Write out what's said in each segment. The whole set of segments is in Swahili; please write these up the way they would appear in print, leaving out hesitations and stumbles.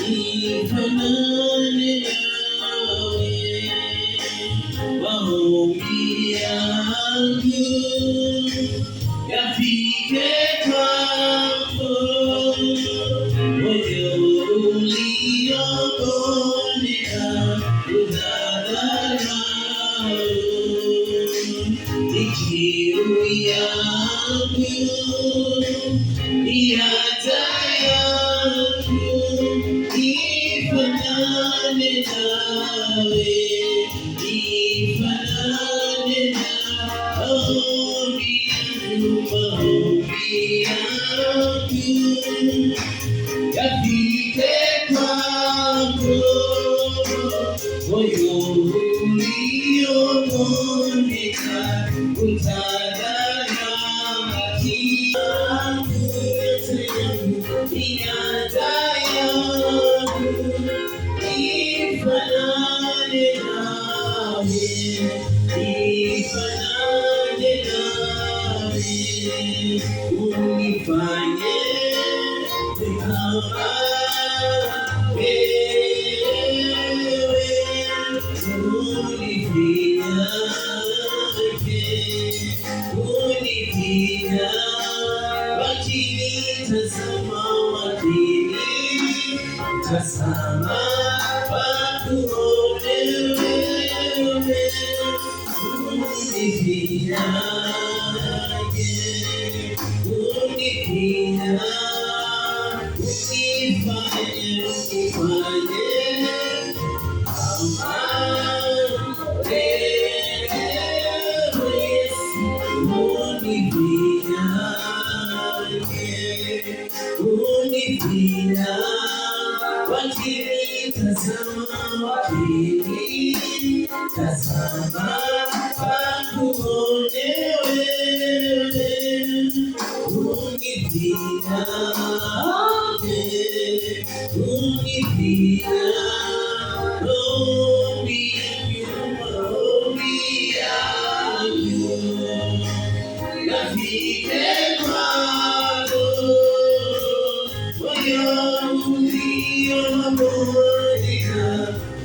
nifanane nawe, maombi yangu yafike kwako, moyo uliobondeka udharau, kiu yangu ni haja yangu, nifanane nawe, nifanane nawe, maombi yangu yafike kwako, moyo uliobondeka utadharaki, ni haja yangu, nifanane nawe, nifanane nawe, unifanye kama wewe, unifinya wakinitazama, wakinitazama wakuone wewe, unifinya, unifanye unifanya wakinitazama, wakinitazama wakuone wewe, unifanya, unifanya maombi yangu yafike kwako, moyo uliobondeka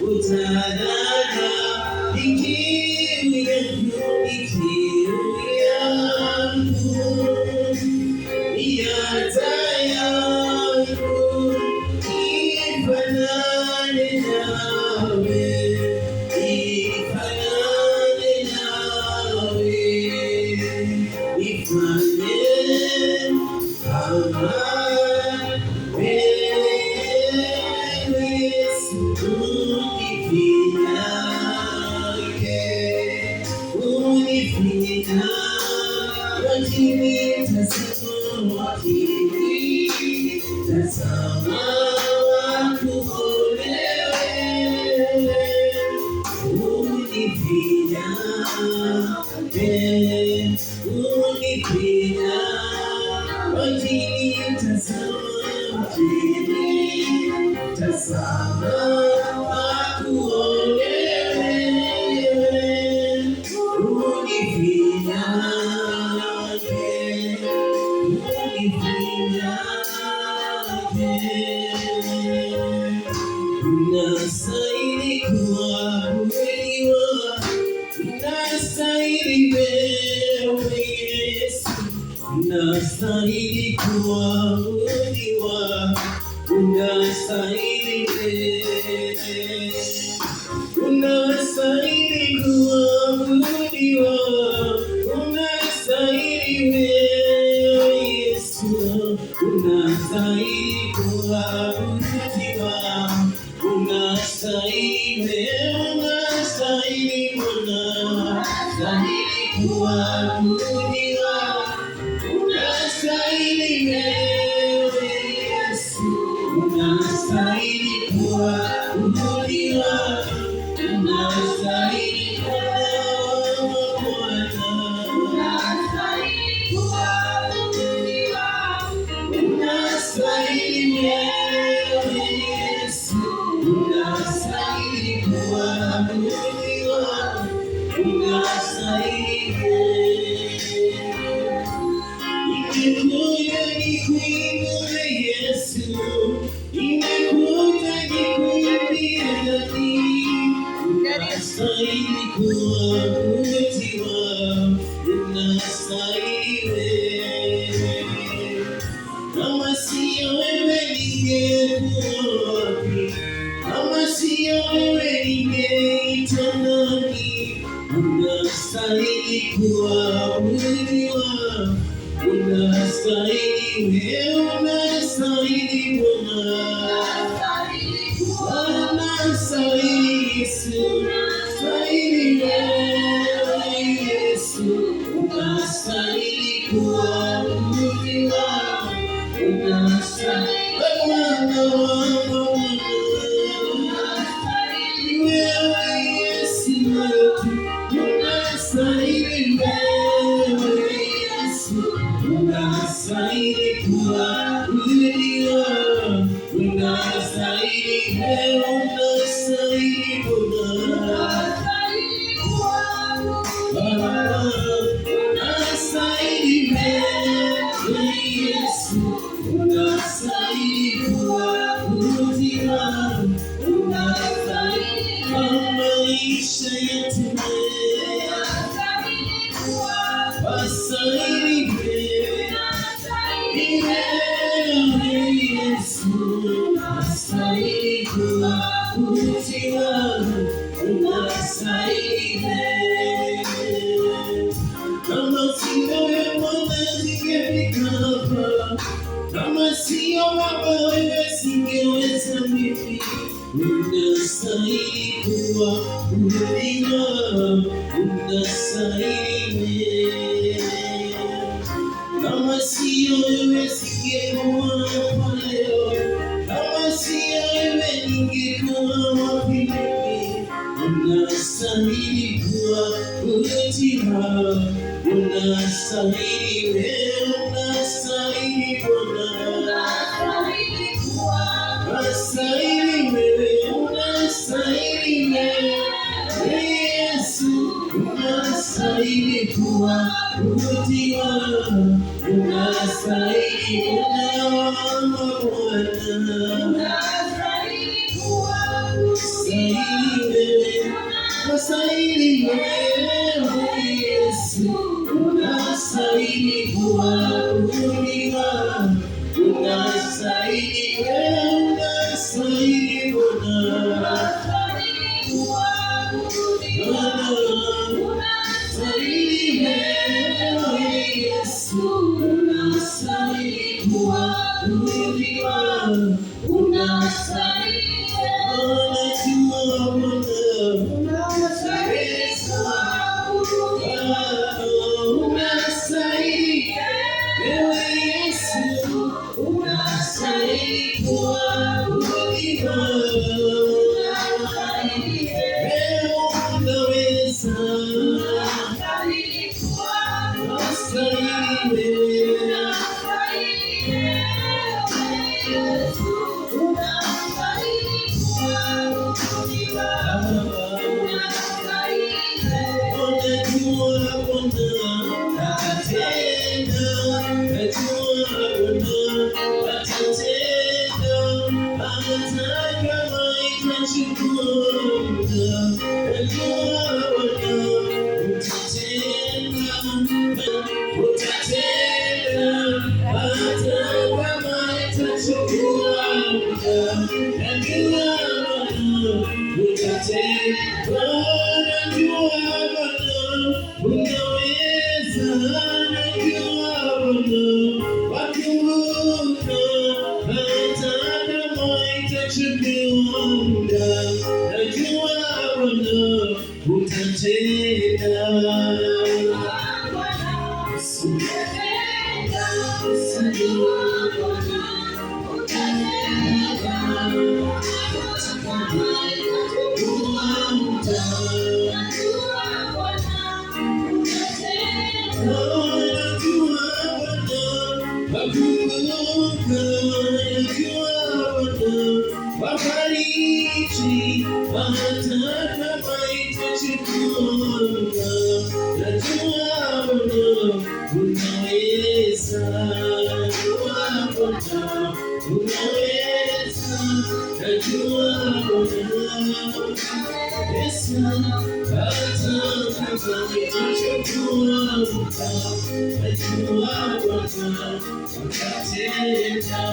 utadharau, kiu yangu ni haja yangu, nifanane nawe, nifanane nawe, nifanye kama wewe, unifinya wakinitazama, wakinitazama wakuone wewe, unifinya, unifinya wakinitazama, wakinitazama wakuone wewe, unifinya, unifinya, unastahili kuabudiwa, unastahili wewe Yesu, unastahili kuabudiwa, unastahili wewe, unastahili kuabudiwa, unastahili wewe Yesu, unastahili kuabudiwa, unastahili wewe, unastahili Bwana, unastahili kuabudiwa, unastahili wewe Yesu, unastahili kuabudiwa, unastahili Bwana, unastahili kuabudiwa, unastahili wewe Yesu, imekuja nikuimbie ndani. Unastahili kuabudiwa, unastahili wewe. Kama sio wewe ningekuwa wapi? Kama sio wewe ningeitwa nani? Unastahili kuabudiwa, unastahili wewe, unastahili Bwana, unastahili Yesu, unastahili wewe Yesu, unastahili kuabudiwa, unastahili Bwana wangu, wewe Yesu wetu, unastahili wewe Yesu, unastahili kuabudiwa, unastahili wewe, unastahili Bwana, unastahili wewe Yesu, unastahili kuabudiwa, unastahili maisha yetu wastahili wewe Yesu, unastahili kuabudiwa, unastahili wewe. Kama sio wewe Bwana singefika hapa, kama sio wewe singeweza mimi. Unastahili kuabudiwa, unastahili wewe. Kama sio wewe singekuwa hapa leo, kama sio wewe ningekuwa wapi mimi. Unastahili kuabudiwa, unastahili wewe, unastahili Bwana, unastahili wewe, unastahili wewe Yesu, unastahili kuabudiwa, unastahili Bwana wangu Bwana, unastahili wewe, unastahili wewe Yesu, unastahili kuabudiwa, unastahili wewe, unastahili Bwana, unastahili wewe Yesu, unastahili kuabudiwa, unastahili Unatenda unaweza, najua Yesu, hata kama itachukua muda, najua Bwana atatenda.